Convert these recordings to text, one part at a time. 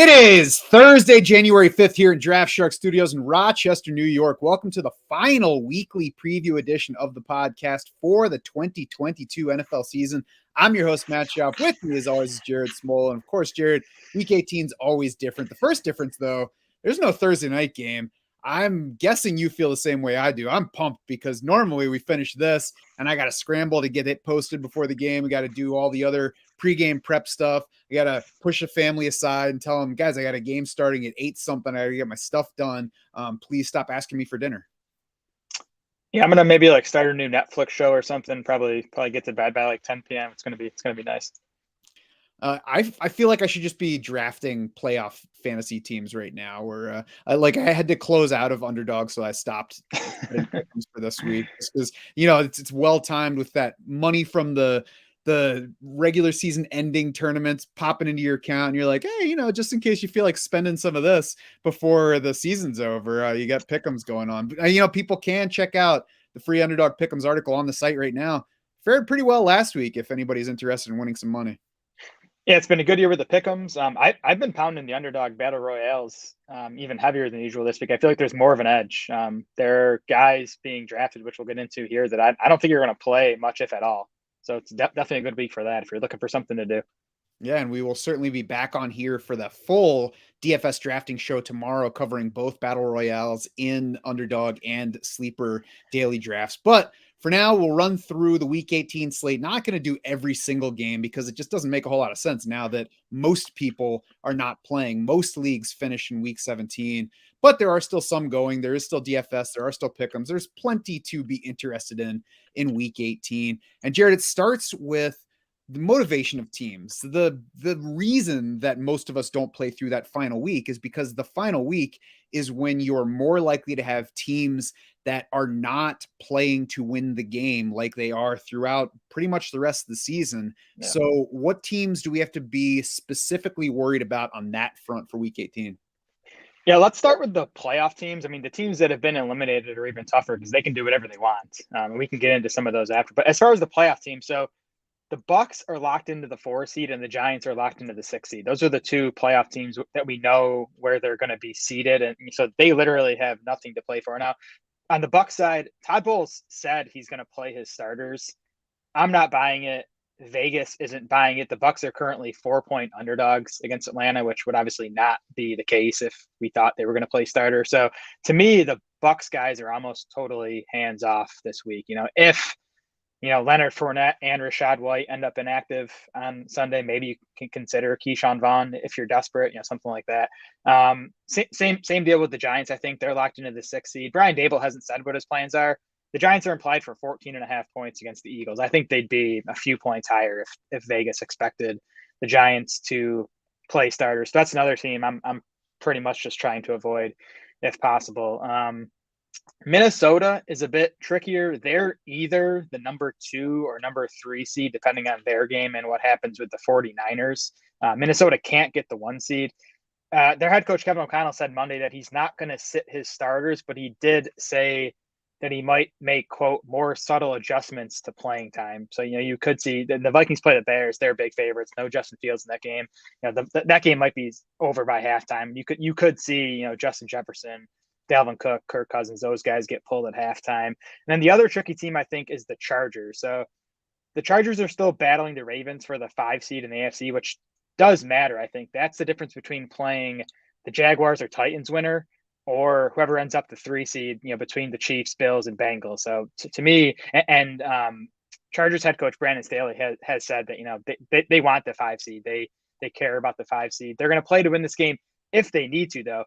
It is Thursday, January 5th here in Draft Shark Studios in Rochester, New York. Welcome to the final weekly preview edition of the podcast for the 2022 NFL season. I'm your host, Matt Schauf. With me, as always, is Jared Smoll. And of course, Jared, week 18 is always different. The first difference, though, there's no Thursday night game. I'm guessing you feel the same way I do. I'm pumped because normally we finish this and I got to scramble to get it posted before the game. We got to do all the other pregame prep stuff. I got to push the family aside and tell them, guys, I got a game starting at 8 something. I got to get my stuff done. Please stop asking me for dinner. Yeah, I'm gonna maybe like start a new Netflix show or something. Probably get to bed by like 10 p.m. It's gonna be nice. I feel like I should just be drafting playoff fantasy teams right now. Where I had to close out of Underdog, so I stopped for this week because it's well timed with that money from the regular season ending tournaments popping into your account, and you're like, hey, just in case you feel like spending some of this before the season's over, you got pick'ems going on. But, people can check out the free Underdog pick'ems article on the site right now. Fared pretty well last week if anybody's interested in winning some money. Yeah, it's been a good year with the pick'ems. I've been pounding the Underdog battle royales even heavier than usual this week. I feel like there's more of an edge. There are guys being drafted, which we'll get into here, that I don't think you're going to play much, if at all. So it's definitely a good week for that if you're looking for something to do. Yeah, and we will certainly be back on here for the full DFS drafting show tomorrow, covering both battle royales in Underdog and Sleeper daily drafts. But for now, we'll run through the Week 18 slate. Not going to do every single game because it just doesn't make a whole lot of sense now that most people are not playing. Most leagues finish in Week 17, but there are still some going. There is still DFS. There are still pick'ems. There's plenty to be interested in Week 18. And Jared, it starts with the motivation of teams. The reason that most of us don't play through that final week is because the final week is when you're more likely to have teams that are not playing to win the game like they are throughout pretty much the rest of the season. Yeah. So what teams do we have to be specifically worried about on that front for Week 18? Yeah, let's start with the playoff teams. I mean, the teams that have been eliminated are even tougher because they can do whatever they want. We can get into some of those after. But as far as the playoff team, so the Bucs are locked into the 4 seed and the Giants are locked into the 6 seed. Those are the two playoff teams that we know where they're going to be seated. And so they literally have nothing to play for. Now, on the Bucs side, Todd Bowles said he's going to play his starters. I'm not buying it. Vegas isn't buying it. The Bucs are currently 4-point underdogs against Atlanta, which would obviously not be the case if we thought they were going to play starter. So to me, the Bucs guys are almost totally hands off this week. If Leonard Fournette and Rachaad White end up inactive on Sunday, maybe you can consider Keyshawn Vaughn if you're desperate, something like that. Same deal with the Giants. I think they're locked into the 6 seed. Brian Daboll hasn't said what his plans are. The Giants are implied for 14.5 points against the Eagles. I think they'd be a few points higher if Vegas expected the Giants to play starters. So that's another team I'm pretty much just trying to avoid if possible. Minnesota is a bit trickier. They're either the number 2 or number 3 seed, depending on their game and what happens with the 49ers. Minnesota can't get the 1 seed. Their head coach, Kevin O'Connell, said Monday that he's not going to sit his starters, but he did say that he might make, quote, more subtle adjustments to playing time. So, you could see the Vikings play the Bears. They're big favorites. No Justin Fields in that game. That game might be over by halftime. You could see, Justin Jefferson, Dalvin Cook, Kirk Cousins, those guys get pulled at halftime. And then the other tricky team, I think, is the Chargers. So the Chargers are still battling the Ravens for the 5 seed in the AFC, which does matter, I think. That's the difference between playing the Jaguars or Titans winner or whoever ends up the 3 seed, between the Chiefs, Bills, and Bengals. So to me, and Chargers head coach Brandon Staley has said that, they want the 5 seed. They care about the 5 seed. They're going to play to win this game if they need to, though.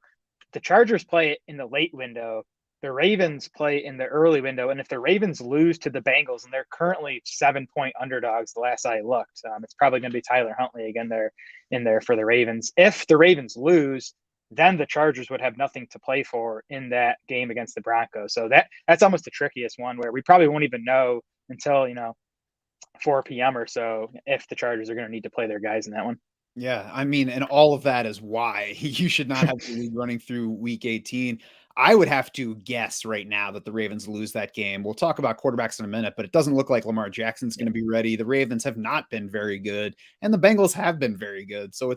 The Chargers play it in the late window. The Ravens play in the early window. And if the Ravens lose to the Bengals, and they're currently 7-point underdogs the last I looked, it's probably going to be Tyler Huntley again there in there for the Ravens. If the Ravens lose, then the Chargers would have nothing to play for in that game against the Broncos. So that's almost the trickiest one, where we probably won't even know until 4 p.m. or so if the Chargers are going to need to play their guys in that one. Yeah, I mean, and all of that is why you should not have the league running through Week 18. I would have to guess right now that the Ravens lose that game. We'll talk about quarterbacks in a minute, but it doesn't look like Lamar Jackson's going to be ready. The Ravens have not been very good, and the Bengals have been very good. So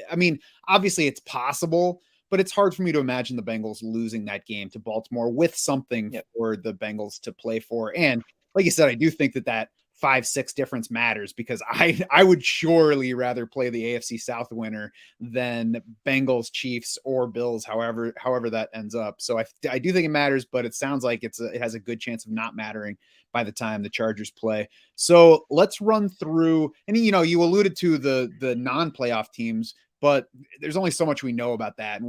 I mean, obviously it's possible, but it's hard for me to imagine the Bengals losing that game to Baltimore with something for the Bengals to play for. And like you said, I do think that 5-6 difference matters, because I would surely rather play the AFC South winner than Bengals, Chiefs, or Bills, however that ends up. So I do think it matters, but it sounds like it has a good chance of not mattering by the time the Chargers play. So let's run through, and you alluded to the non-playoff teams, but there's only so much we know about that. And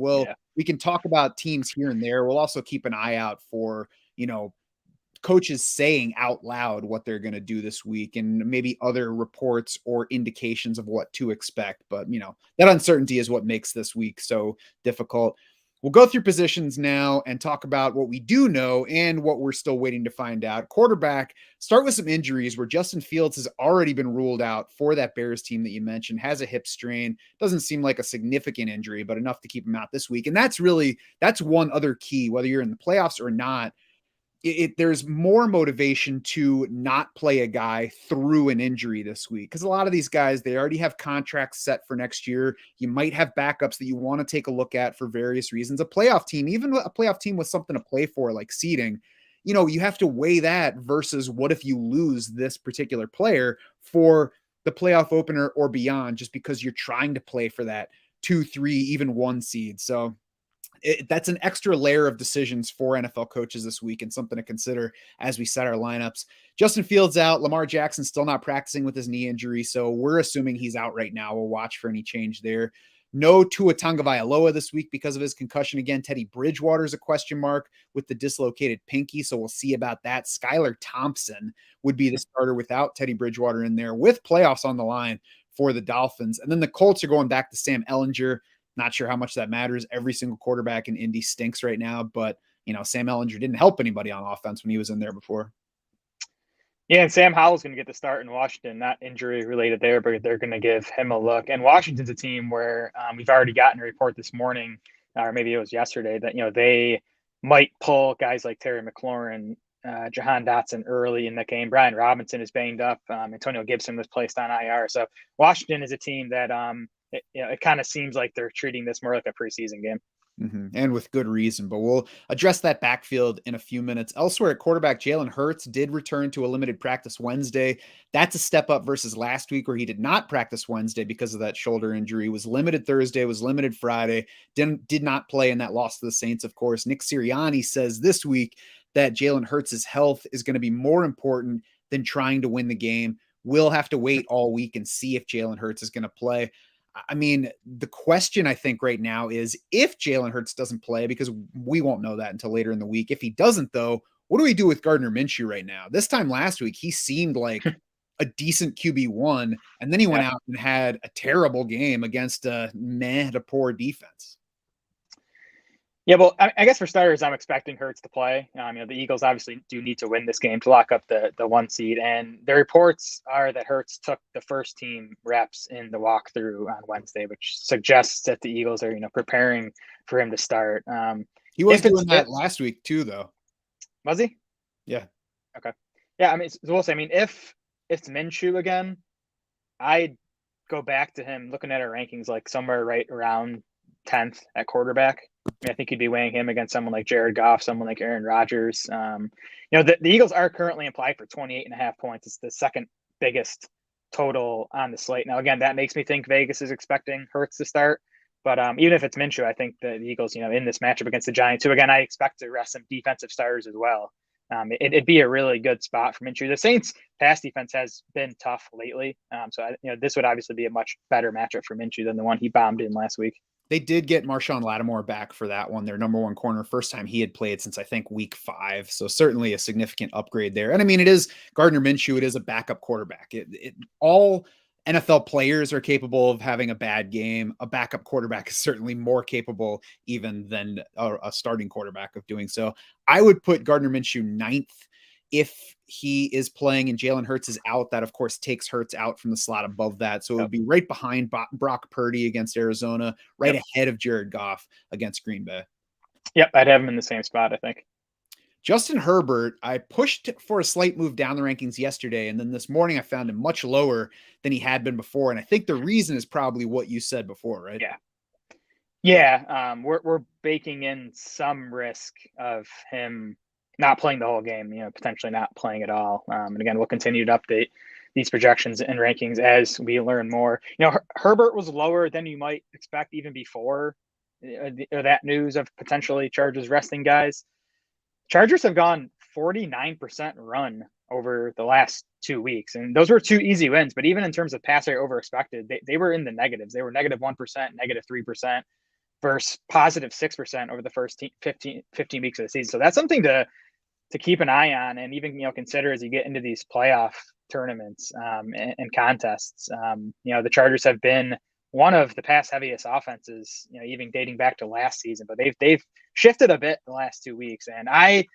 we can talk about teams here and there. We'll also keep an eye out for, coaches saying out loud what they're going to do this week, and maybe other reports or indications of what to expect. But, that uncertainty is what makes this week so difficult. We'll go through positions now and talk about what we do know and what we're still waiting to find out. Quarterback, start with some injuries where Justin Fields has already been ruled out for that Bears team that you mentioned, has a hip strain. Doesn't seem like a significant injury, but enough to keep him out this week. And that's one other key, whether you're in the playoffs or not. There's more motivation to not play a guy through an injury this week, because a lot of these guys, they already have contracts set for next year. You might have backups that you want to take a look at for various reasons. A playoff team, even a playoff team with something to play for, like seeding, you have to weigh that versus what if you lose this particular player for the playoff opener or beyond, just because you're trying to play for that 2, 3, even 1 seed. So that's an extra layer of decisions for NFL coaches this week, and something to consider as we set our lineups. Justin Fields out. Lamar Jackson still not practicing with his knee injury, so we're assuming he's out right now. We'll watch for any change there. No Tua Tagovailoa this week because of his concussion again. Teddy Bridgewater is a question mark with the dislocated pinky, so we'll see about that. Skylar Thompson would be the starter without Teddy Bridgewater in there, with playoffs on the line for the Dolphins. And then the Colts are going back to Sam Ehlinger. Not sure how much that matters. Every single quarterback in Indy stinks right now, but Sam Ehlinger didn't help anybody on offense when he was in there before. Yeah, and Sam Howell's going to get the start in Washington, not injury related there, but they're going to give him a look. And Washington's a team where we've already gotten a report this morning, or maybe it was yesterday, that they might pull guys like Terry McLaurin, Jahan Dotson early in the game. Brian Robinson is banged up. Antonio Gibson was placed on IR. So Washington is a team that it kind of seems like they're treating this more like a preseason game. And with good reason, but we'll address that backfield in a few minutes. Elsewhere at quarterback, Jalen Hurts did return to a limited practice Wednesday. That's a step up versus last week, where he did not practice Wednesday because of that shoulder injury. Was limited Thursday, was limited Friday, did not play in that loss to the Saints, of course. Nick Sirianni says this week that Jalen Hurts' health is going to be more important than trying to win the game. We'll have to wait all week and see if Jalen Hurts is going to play. I mean, the question I think right now is, if Jalen Hurts doesn't play, because we won't know that until later in the week. If he doesn't, though, what do we do with Gardner Minshew right now? This time last week, he seemed like a decent QB1, and then he went out and had a terrible game against a poor defense. Yeah, well, I guess for starters, I'm expecting Hurts to play. The Eagles obviously do need to win this game to lock up the 1 seed, and the reports are that Hurts took the first team reps in the walkthrough on Wednesday, which suggests that the Eagles are preparing for him to start. He was doing that last week too, though. Was he? Yeah. Okay. Yeah, we'll say. If it's Minshew again, I'd go back to him looking at our rankings, like somewhere right around 10th at quarterback. I think you'd be weighing him against someone like Jared Goff, someone like Aaron Rodgers. The Eagles are currently implied for 28.5 points. It's the second biggest total on the slate. Now, again, that makes me think Vegas is expecting Hurts to start. But even if it's Minshew, I think the Eagles, in this matchup against the Giants, who, again, I expect to rest some defensive starters as well. It'd be a really good spot for Minshew. The Saints' pass defense has been tough lately. So this would obviously be a much better matchup for Minshew than the one he bombed in last week. They did get Marshawn Lattimore back for that one, their number 1 corner. First time he had played since, I think, week 5. So certainly a significant upgrade there. And it is Gardner Minshew. It is a backup quarterback. All NFL players are capable of having a bad game. A backup quarterback is certainly more capable even than a starting quarterback of doing so. I would put Gardner Minshew 9th. If he is playing and Jalen Hurts is out, that of course takes Hurts out from the slot above that. So it would be right behind Brock Purdy against Arizona, right ahead of Jared Goff against Green Bay. Yep, I'd have him in the same spot, I think. Justin Herbert, I pushed for a slight move down the rankings yesterday, and then this morning I found him much lower than he had been before. And I think the reason is probably what you said before, right? Yeah. Yeah, we're baking in some risk of him not playing the whole game, potentially not playing at all. And again, we'll continue to update these projections and rankings as we learn more. Herbert was lower than you might expect even before that news of potentially Chargers resting guys. Chargers have gone 49% run over the last 2 weeks, and those were 2 easy wins. But even in terms of pass rate over expected, they were in the negatives. They were -1%, -3%. Versus positive 6% over the first 15 weeks of the season. So that's something to keep an eye on, and even consider as you get into these playoff tournaments and contests. The Chargers have been one of the pass heaviest offenses, even dating back to last season, but they've shifted a bit the last 2 weeks, and I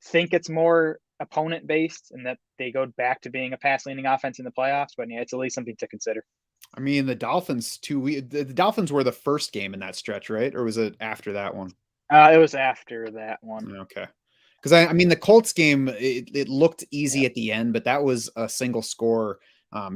think it's more opponent based and that they go back to being a pass leaning offense in the playoffs. But it's at least something to consider. I mean, the Dolphins the Dolphins were the first game in that stretch, right? Or was it after that one? It was after that one. Okay. Because I mean, the Colts game, it looked easy at the end, but that was a single score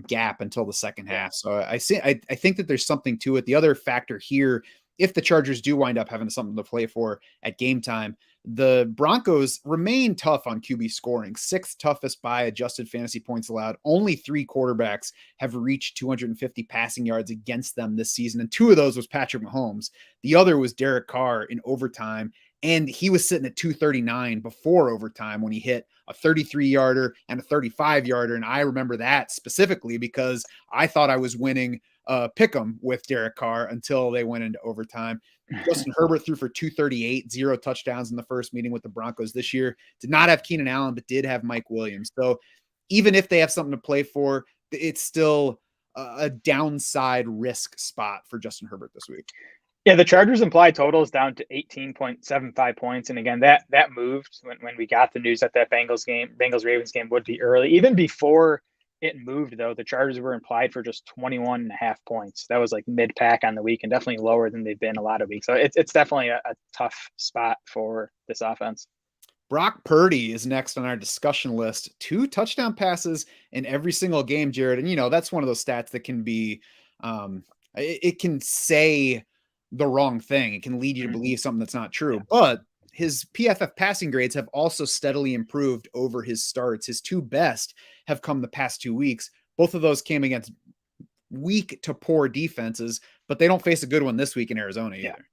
gap until the second half. So I think that there's something to it. The other factor here, if the Chargers do wind up having something to play for at game time, the Broncos remain tough on QB scoring. 6th toughest by adjusted fantasy points allowed. Only 3 quarterbacks have reached 250 passing yards against them this season, and 2 of those was Patrick Mahomes. The other was Derek Carr in overtime, and he was sitting at 239 before overtime when he hit a 33-yarder and a 35-yarder, and I remember that specifically because I thought I was winning pick'em with Derek Carr until they went into overtime. Justin Herbert threw for 238, 0 touchdowns in the first meeting with the Broncos this year. Did not have Keenan Allen, but did have Mike Williams. So even if they have something to play for, it's still a downside risk spot for Justin Herbert this week. Yeah, the Chargers implied total is down to 18.75 points. And again, that moved when we got the news that Bengals-Ravens game would be early. Even before it moved, though, the Chargers were implied for just 21.5 points. That was like mid-pack on the week and definitely lower than they've been a lot of weeks. So it's definitely a tough spot for this offense. Brock Purdy is next on our discussion list. 2 touchdown passes in every single game, Jared. And, that's one of those stats that can be it can say the wrong thing. It can lead you to believe something that's not true. But his PFF passing grades have also steadily improved over his starts. His 2 best have come the past 2 weeks. Both of those came against weak to poor defenses, but they don't face a good one this week in Arizona either.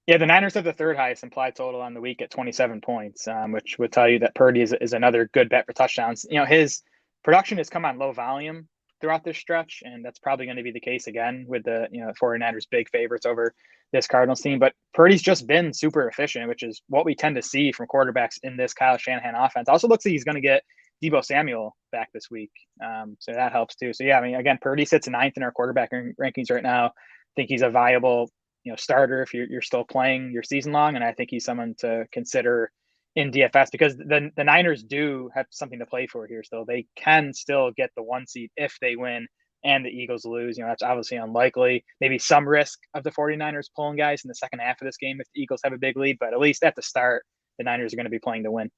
Yeah, the Niners have the 3rd highest implied total on the week at 27 points, which would tell you that Purdy is another good bet for touchdowns. His production has come on low volume throughout this stretch, and that's probably going to be the case again with the 49ers big favorites over this Cardinals team. But Purdy's just been super efficient, which is what we tend to see from quarterbacks in this Kyle Shanahan offense. Also looks like he's going to get Deebo Samuel back this week, so that helps too. So yeah, I mean, again, Purdy sits 9th in our quarterback rankings right now. I think he's a viable starter if you're still playing your season long, and I think he's someone to consider in DFS because the Niners do have something to play for here still. They can still get the 1 seed if they win and the Eagles lose. That's obviously unlikely. Maybe some risk of the 49ers pulling guys in the second half of this game if the Eagles have a big lead, but at least at the start, the Niners are going to be playing to win.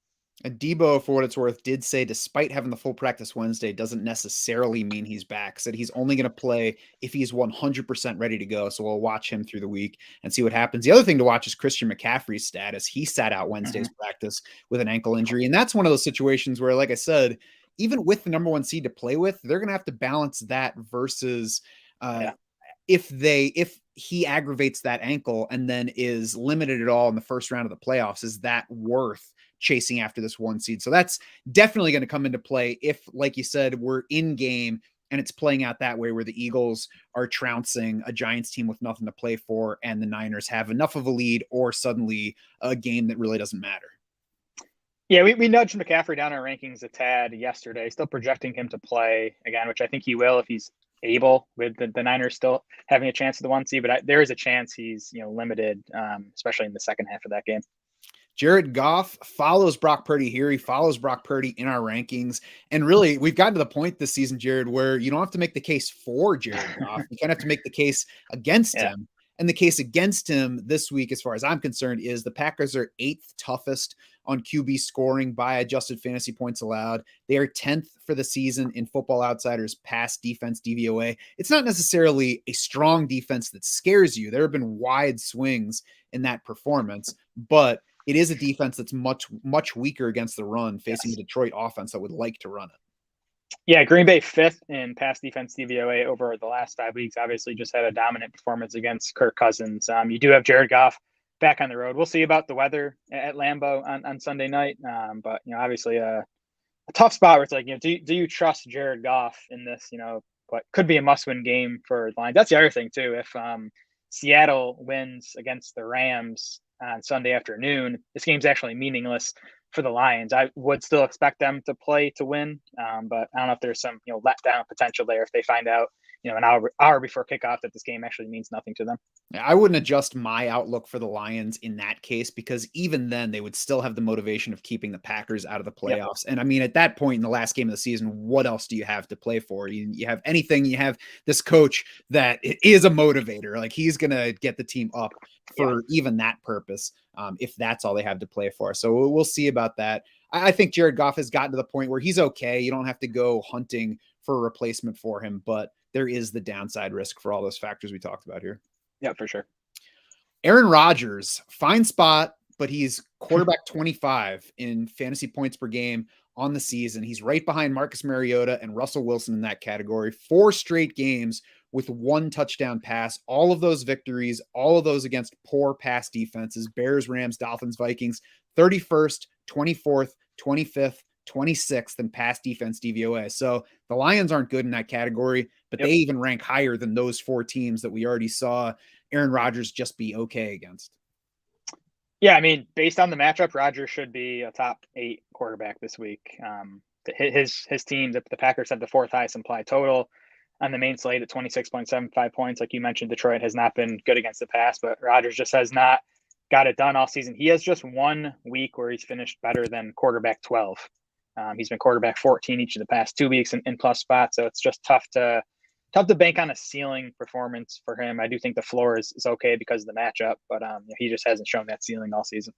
And Deebo, for what it's worth, did say despite having the full practice Wednesday, doesn't necessarily mean he's back. Said he's only going to play if he's 100% ready to go. So we'll watch him through the week and see what happens. The other thing to watch is Christian McCaffrey's status. He sat out Wednesday's practice with an ankle injury. And that's one of those situations where, like I said, even with the number 1 seed to play with, they're going to have to balance that versus if he aggravates that ankle and then is limited at all in the first round of the playoffs, is that worth chasing after this 1 seed? So that's definitely going to come into play if, like you said, we're in game and it's playing out that way where the Eagles are trouncing a Giants team with nothing to play for and the Niners have enough of a lead or suddenly a game that really doesn't matter. Yeah, we nudged McCaffrey down our rankings a tad yesterday, still projecting him to play again, which I think he will if he's able, with the Niners still having a chance at the 1 seed, but there is a chance he's limited, especially in the second half of that game. Jared Goff follows Brock Purdy here. He follows Brock Purdy in our rankings. And really, we've gotten to the point this season, Jared, where you don't have to make the case for Jared Goff. You kind of have to make the case against him. And the case against him this week, as far as I'm concerned, is the Packers are 8th toughest on QB scoring by adjusted fantasy points allowed. They are 10th for the season in Football Outsiders pass defense DVOA. It's not necessarily a strong defense that scares you. There have been wide swings in that performance, but it is a defense that's much, much weaker against the run, facing a Detroit offense that would like to run it. Yeah, Green Bay 5th in pass defense DVOA over the last 5 weeks. Obviously, just had a dominant performance against Kirk Cousins. You do have Jared Goff back on the road. We'll see about the weather at Lambeau on Sunday night. But obviously a tough spot where it's like, do you trust Jared Goff in this? What could be a must-win game for the Lions. That's the other thing too. If Seattle wins against the Rams on Sunday afternoon, this game's actually meaningless for the Lions. I would still expect them to play to win, but I don't know if there's some letdown potential there if they find out an hour before kickoff that this game actually means nothing to them. I wouldn't adjust my outlook for the Lions in that case, because even then they would still have the motivation of keeping the Packers out of the playoffs. Yep. And I mean, at that point in the last game of the season, what else do you have to play for? You have anything. You have this coach that is a motivator. Like, he's going to get the team up for even that purpose, if that's all they have to play for. So we'll see about that. I think Jared Goff has gotten to the point where he's okay. You don't have to go hunting for a replacement for him, but there is the downside risk for all those factors we talked about here. Yeah, for sure. Aaron Rodgers, fine spot, but he's quarterback 25 in fantasy points per game on the season. He's right behind Marcus Mariota and Russell Wilson in that category. 4 straight games with 1 touchdown pass. All of those victories, all of those against poor pass defenses: Bears, Rams, Dolphins, Vikings. 31st, 24th, 25th, 26th in pass defense DVOA. So the Lions aren't good in that category, but they even rank higher than those 4 teams that we already saw Aaron Rodgers just be okay against. Yeah, I mean, based on the matchup, Rodgers should be a top 8 quarterback this week. His team, the Packers, have the 4th highest implied total on the main slate at 26.75 points. Like you mentioned, Detroit has not been good against the pass, but Rodgers just has not got it done all season. He has just 1 week where he's finished better than quarterback 12. He's been quarterback 14 each of the past 2 weeks in plus spots. So it's just tough to bank on a ceiling performance for him. I do think the floor is okay because of the matchup, but he just hasn't shown that ceiling all season.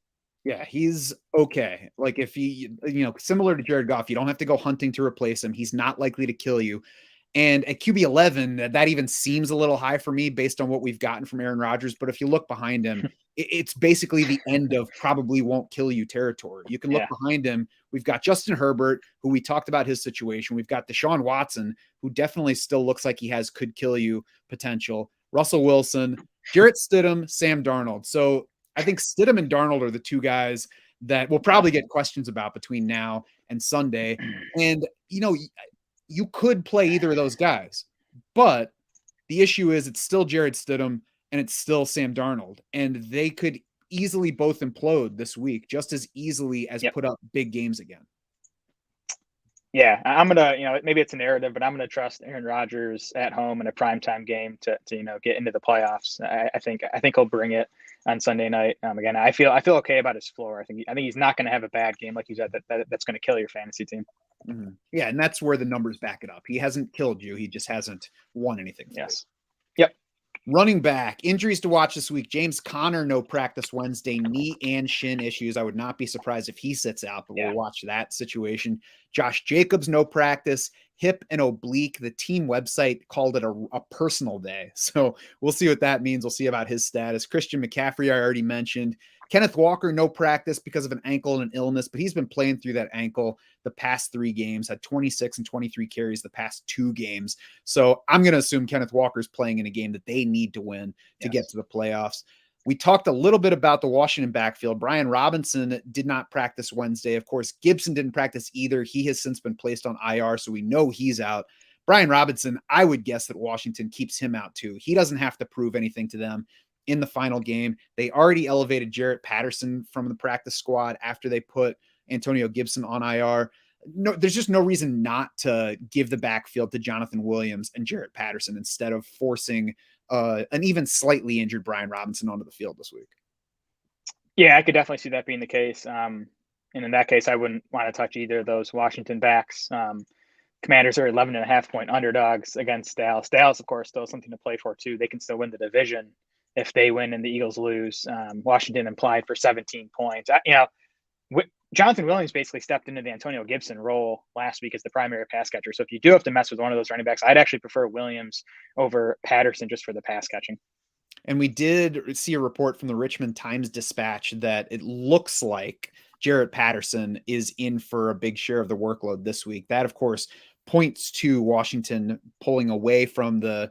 Yeah, he's okay. Like, if he, similar to Jared Goff, you don't have to go hunting to replace him. He's not likely to kill you. And at QB 11, that even seems a little high for me based on what we've gotten from Aaron Rodgers. But if you look behind him, it's basically the end of probably won't kill you territory. You can look behind him. We've got Justin Herbert, who we talked about his situation. We've got Deshaun Watson, who definitely still looks like he has could kill you potential. Russell Wilson, Jarrett Stidham, Sam Darnold. So I think Stidham and Darnold are the 2 guys that we'll probably get questions about between now and Sunday. And, you could play either of those guys, but the issue is it's still Jarrett Stidham and it's still Sam Darnold, and they could easily both implode this week just as easily as put up big games again. Yeah, I'm going to, maybe it's a narrative, but I'm going to trust Aaron Rodgers at home in a primetime game to get into the playoffs. I think he'll bring it on Sunday night. Again, I feel okay about his floor. I think he's not going to have a bad game, like you said, that's going to kill your fantasy team. Mm-hmm. Yeah, and that's where the numbers back it up. He hasn't killed you. He just hasn't won anything. Yes. Yep. Running back, injuries to watch this week. James Conner, no practice Wednesday, knee and shin issues. I would not be surprised if he sits out, but we'll watch that situation. Josh Jacobs, no practice, hip and oblique. The team website called it a personal day. So we'll see what that means. We'll see about his status. Christian McCaffrey, I already mentioned. Kenneth Walker, no practice because of an ankle and an illness, but he's been playing through that ankle the past 3 games, had 26 and 23 carries the past 2 games. So I'm going to assume Kenneth Walker's playing in a game that they need to win to get to the playoffs. We talked a little bit about the Washington backfield. Brian Robinson did not practice Wednesday. Of course, Gibson didn't practice either. He has since been placed on IR, so we know he's out. Brian Robinson, I would guess that Washington keeps him out too. He doesn't have to prove anything to them in the final game. They already elevated Jarrett Patterson from the practice squad after they put Antonio Gibson on IR. No, there's just no reason not to give the backfield to Jonathan Williams and Jarrett Patterson instead of forcing an even slightly injured Brian Robinson onto the field this week. Yeah, I could definitely see that being the case. And in that case, I wouldn't want to touch either of those Washington backs. Commanders are 11.5 point underdogs against Dallas. Dallas, of course, still something to play for too. They can still win the division if they win and the Eagles lose. Washington implied for 17 points. Jonathan Williams basically stepped into the Antonio Gibson role last week as the primary pass catcher. So if you do have to mess with one of those running backs, I'd actually prefer Williams over Patterson just for the pass catching. And we did see a report from the Richmond Times-Dispatch that it looks like Jarrett Patterson is in for a big share of the workload this week. That, of course, points to Washington pulling away from the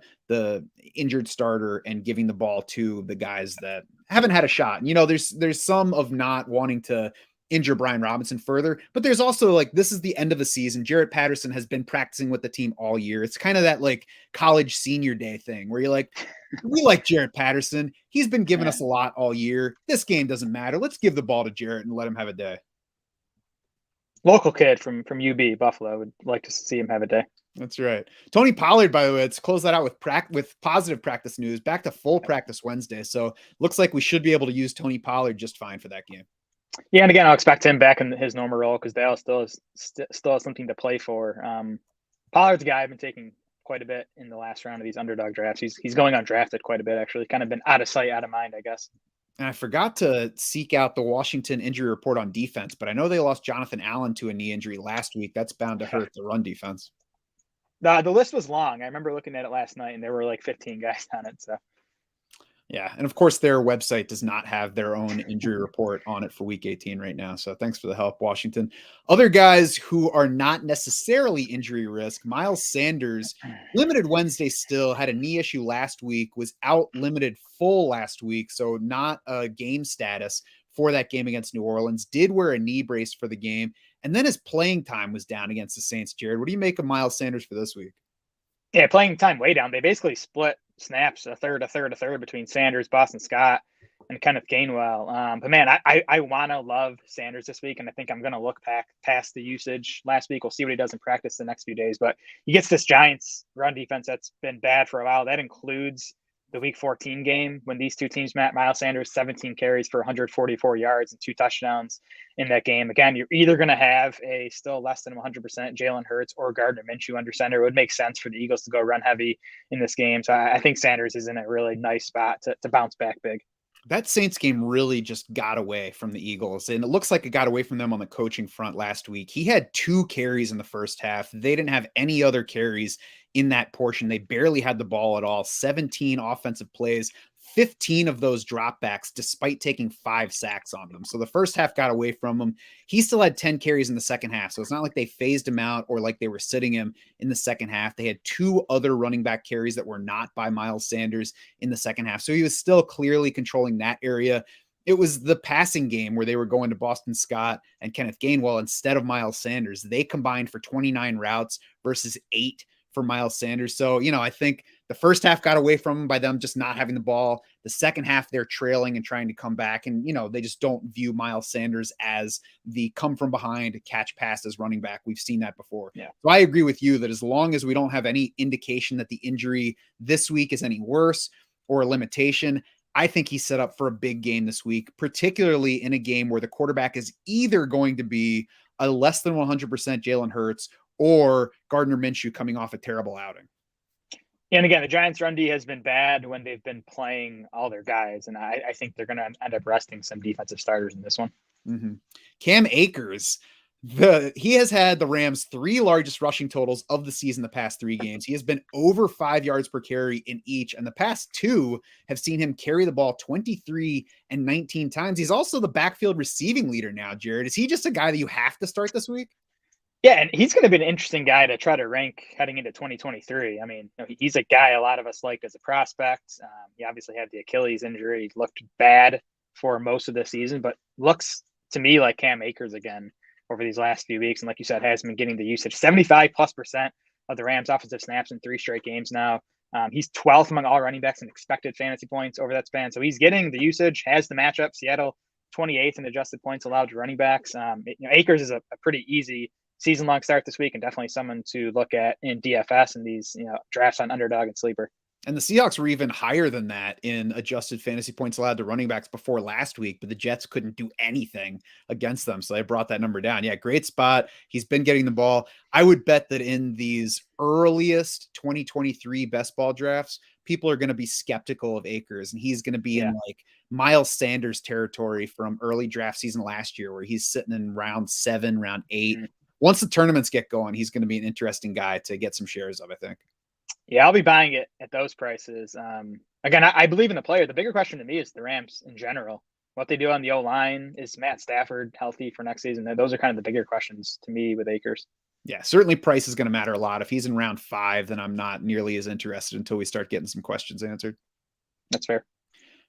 injured starter and giving the ball to the guys that haven't had a shot. And, there's some of not wanting to injure Brian Robinson further, but there's also like, this is the end of the season. Jarrett Patterson has been practicing with the team all year. It's kind of that like college senior day thing where you're like, we like Jarrett Patterson. He's been giving us a lot all year. This game doesn't matter. Let's give the ball to Jarrett and let him have a day. Local kid from UB Buffalo. Would like to see him have a day. That's right. Tony Pollard, by the way, let's close that out with positive practice news. Back to full practice Wednesday. So looks like we should be able to use Tony Pollard just fine for that game. Yeah, and again, I'll expect him back in his normal role because Dallas still has something to play for. Pollard's a guy I've been taking quite a bit in the last round of these underdog drafts. He's going undrafted quite a bit, actually. Kind of been out of sight, out of mind, I guess. And I forgot to seek out the Washington injury report on defense, but I know they lost Jonathan Allen to a knee injury last week. That's bound to hurt the run defense. The list was long. I remember looking at it last night, and there were like 15 guys on it. So. Yeah. And of course, their website does not have their own injury report on it for week 18 right now. So thanks for the help, Washington. Other guys who are not necessarily injury risk, Miles Sanders, limited Wednesday still, had a knee issue last week, was out limited full last week. So not a game status for that game against New Orleans, did wear a knee brace for the game. And then his playing time was down against the Saints. Jared, what do you make of Miles Sanders for this week? Yeah, playing time way down. They basically split snaps a third between Sanders, Boston Scott, and Kenneth Gainwell. But man, I want to love Sanders this week, and I think I'm going to look past the usage last week. We'll see what he does in practice the next few days. But he gets this Giants run defense that's been bad for a while. That includes the Week 14 game when these two teams met. Miles Sanders, 17 carries for 144 yards and 2 touchdowns in that game. Again, you're either going to have a still less than 100% Jalen Hurts or Gardner Minshew under center. It would make sense for the Eagles to go run heavy in this game. So I think Sanders is in a really nice spot to bounce back big. That Saints game really just got away from the Eagles, and it looks like it got away from them on the coaching front last week. He had 2 carries in the first half. They didn't have any other carries in that portion. They barely had the ball at all. 17 offensive plays, 15 of those dropbacks, despite taking 5 sacks on them. So the first half got away from him. He still had 10 carries in the second half. So it's not like they phased him out or like they were sitting him in the second half. They had 2 other running back carries that were not by Miles Sanders in the second half. So he was still clearly controlling that area. It was the passing game where they were going to Boston Scott and Kenneth Gainwell instead of Miles Sanders. They combined for 29 routes versus 8 for Miles Sanders. So, I think the first half got away from them by them just not having the ball. The second half, they're trailing and trying to come back. And, they just don't view Miles Sanders as the come from behind, catch passes running back. We've seen that before. Yeah. So I agree with you that as long as we don't have any indication that the injury this week is any worse or a limitation, I think he's set up for a big game this week, particularly in a game where the quarterback is either going to be a less than 100% Jalen Hurts or Gardner Minshew coming off a terrible outing. And again, the Giants' run D has been bad when they've been playing all their guys, and I think they're going to end up resting some defensive starters in this one. Mm-hmm. Cam Akers, he has had the Rams' 3 largest rushing totals of the season the past 3 games. He has been over 5 yards per carry in each, and the past 2 have seen him carry the ball 23 and 19 times. He's also the backfield receiving leader now, Jared. Is he just a guy that you have to start this week? Yeah, and he's going to be an interesting guy to try to rank heading into 2023. I mean, he's a guy a lot of us liked as a prospect. He obviously had the Achilles injury. He looked bad for most of the season, but looks to me like Cam Akers again over these last few weeks. And like you said, has been getting the usage. 75+% of the Rams' offensive snaps in 3 straight games now. He's 12th among all running backs in expected fantasy points over that span. So he's getting the usage, has the matchup. Seattle 28th in adjusted points allowed to running backs. Akers is a pretty easy season-long start this week, and definitely someone to look at in DFS and these drafts on underdog and sleeper. And the Seahawks were even higher than that in adjusted fantasy points allowed to running backs before last week, but the Jets couldn't do anything against them. So they brought that number down. Yeah, great spot. He's been getting the ball. I would bet that in these earliest 2023 best ball drafts, people are going to be skeptical of Akers, and he's going to be Yeah. in like Miles Sanders territory from early draft season last year, where he's sitting in round 7, round 8. Once the tournaments get going, he's going to be an interesting guy to get some shares of, I think. Yeah, I'll be buying it at those prices. Again, I believe in the player. The bigger question to me is the Rams in general. What they do on the O-line. Is Matt Stafford healthy for next season? Those are kind of the bigger questions to me with Akers. Yeah, certainly price is going to matter a lot. If he's in round 5, then I'm not nearly as interested until we start getting some questions answered. That's fair.